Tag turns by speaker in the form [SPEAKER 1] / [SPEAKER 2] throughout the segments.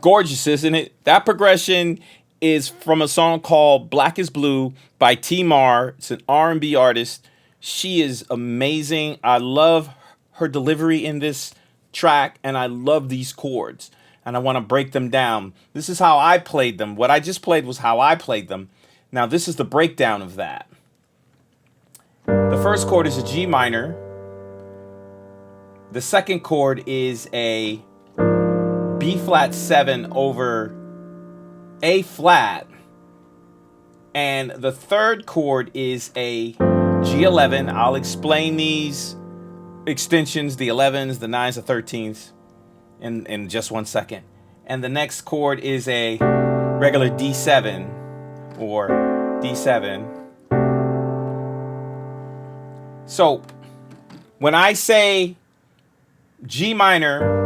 [SPEAKER 1] gorgeous, isn't it? That progression is from a song called Black is Blue by T Mar. It's an R&B artist. She is amazing. I love her delivery in this track, and I love these chords. And I want to break them down. This is how I played them. What I just played was how I played them. Now, this is the breakdown of that. The first chord is a G minor. The second chord is a B flat 7 over A flat. And the third chord is a G11. I'll explain these extensions, the 11s, the 9s, the 13s in just 1 second. And the next chord is a regular D7 or D7. So when I say G minor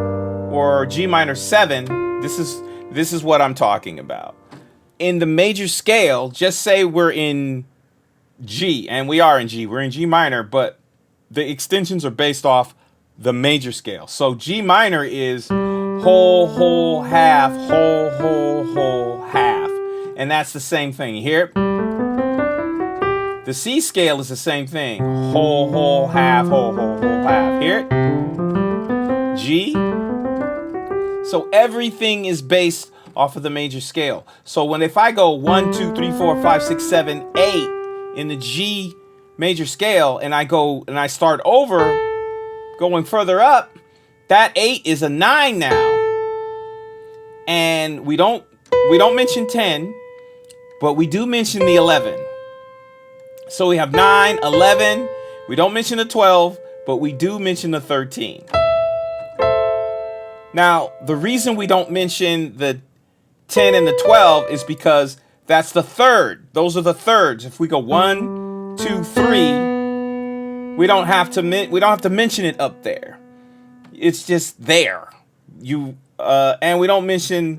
[SPEAKER 1] or G minor 7, this is what I'm talking about. In the major scale, just say we're in G, and we are in G. We're in G minor, but the extensions are based off the major scale. So G minor is whole, whole, half, whole, whole, whole, half. And that's the same thing. You hear it? The C scale is the same thing. Whole, whole, half, whole, whole, whole, half. Hear it? G. So everything is based off of the major scale. So if I go 1, 2, 3, 4, 5, 6, 7, 8 in the G major scale, and I start over, going further up, that 8 is a 9 now. And we don't mention 10, but we do mention the 11. So we have 9, 11. We don't mention the 12, but we do mention the 13. Now, the reason we don't mention the 10 and the 12 is because that's the third. Those are the thirds. If we go 1, 2, 3, we don't have to mention it up there. It's just there. And we don't mention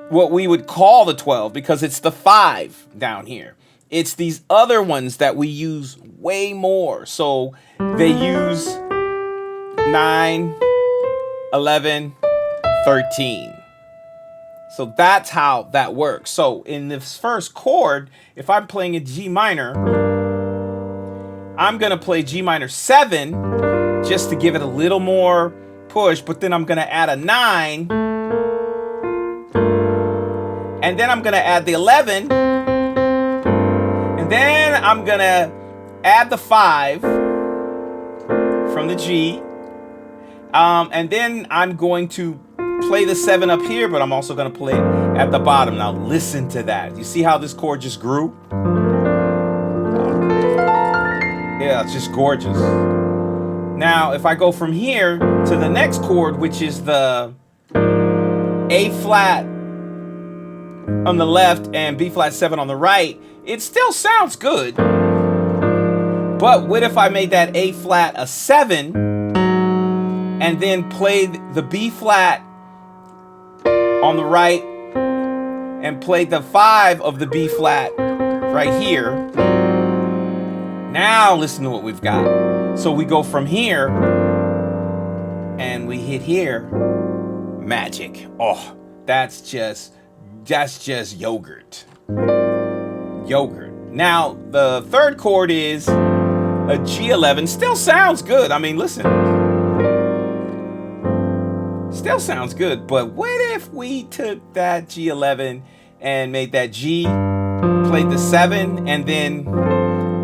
[SPEAKER 1] what we would call the 12 because it's the 5 down here. It's these other ones that we use way more. So they use 9, 11, 13. So that's how that works. So in this first chord, if I'm playing a G minor, I'm going to play G minor 7 just to give it a little more push, but then I'm going to add a 9, and then I'm going to add the 11, and then I'm going to add the 5 from the G, and then I'm going to play the 7 up here, but I'm also going to play it at the bottom. Now listen to that. You see how this chord just grew? Yeah, it's just gorgeous. Now, if I go from here to the next chord, which is the A flat on the left and B flat 7 on the right, it still sounds good. But what if I made that A flat a 7 and then played the B flat on the right and played the 5 of the B flat right here? Now listen to what we've got. So we go from here and we hit here. Magic. Oh, that's just yogurt. Yogurt. Now the third chord is a G11. Still sounds good. I mean, listen. Still sounds good, but what if we took that G11 and made that G, played the 7, and then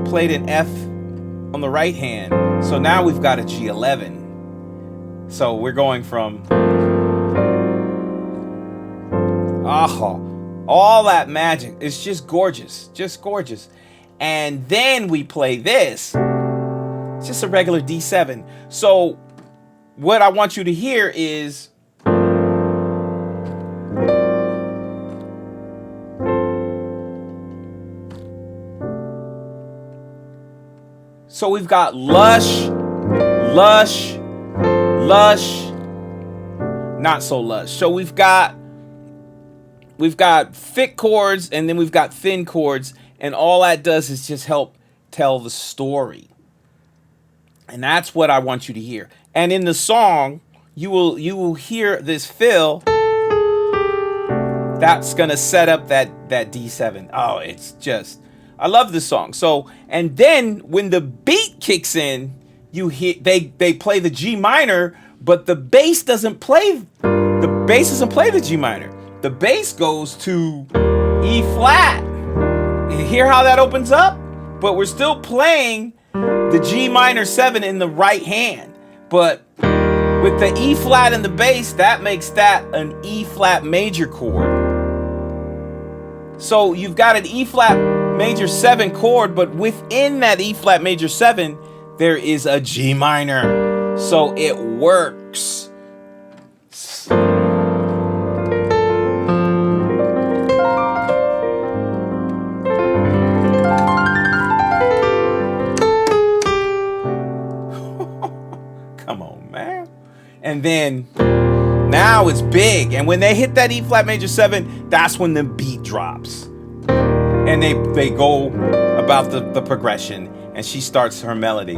[SPEAKER 1] played an F on the right hand? So now we've got a G11. So we're going from all that magic. It's just gorgeous, just gorgeous. And then we play this. It's just a regular D7. So what I want you to hear is so we've got lush, lush, lush, not so lush. So we've got thick chords and then we've got thin chords, and all that does is just help tell the story. And that's what I want you to hear. And in the song, you will hear this fill That's gonna set up that D7. Oh, it's just, I love this song. So, and then when the beat kicks in, you hear they play the G minor, but the bass doesn't play. The bass doesn't play the G minor. The bass goes to E flat. You hear how that opens up? But we're still playing the G minor 7 in the right hand. But with the E flat and the bass, that makes that an E flat major chord. So you've got an E flat major 7 chord, but within that E flat major 7, there is a G minor. So it works. Come on, man. And then now it's big. And when they hit that E flat major 7, that's when the beat drops. And they go about the progression, and she starts her melody.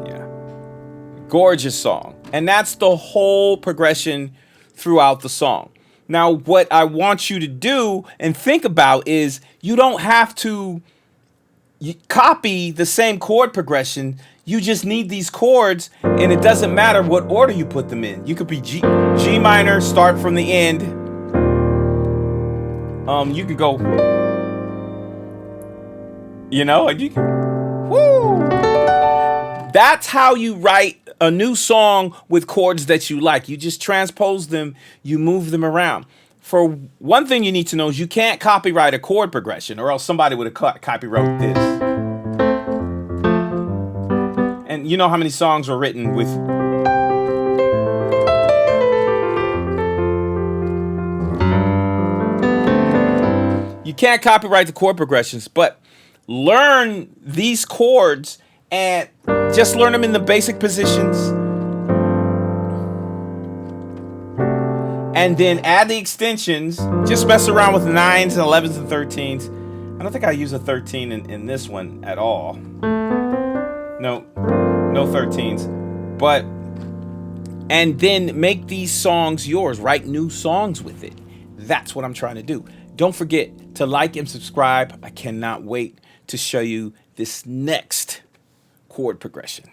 [SPEAKER 1] Yeah. Gorgeous song. And that's the whole progression throughout the song. Now, what I want you to do and think about is you don't have to copy the same chord progression. You just need these chords, and it doesn't matter what order you put them in. You could be G minor, start from the end. You could go, and you can, woo! That's how you write a new song with chords that you like. You just transpose them, you move them around. For one thing you need to know is you can't copyright a chord progression, or else somebody would have copyrighted this. And you know how many songs were written with... You can't copyright the chord progressions, but learn these chords and just learn them in the basic positions. And then add the extensions. Just mess around with 9s and 11s and 13s. I don't think I use a 13 in this one at all. No 13s. But, and then make these songs yours. Write new songs with it. That's what I'm trying to do. Don't forget to like and subscribe. I cannot wait to show you this next chord progression.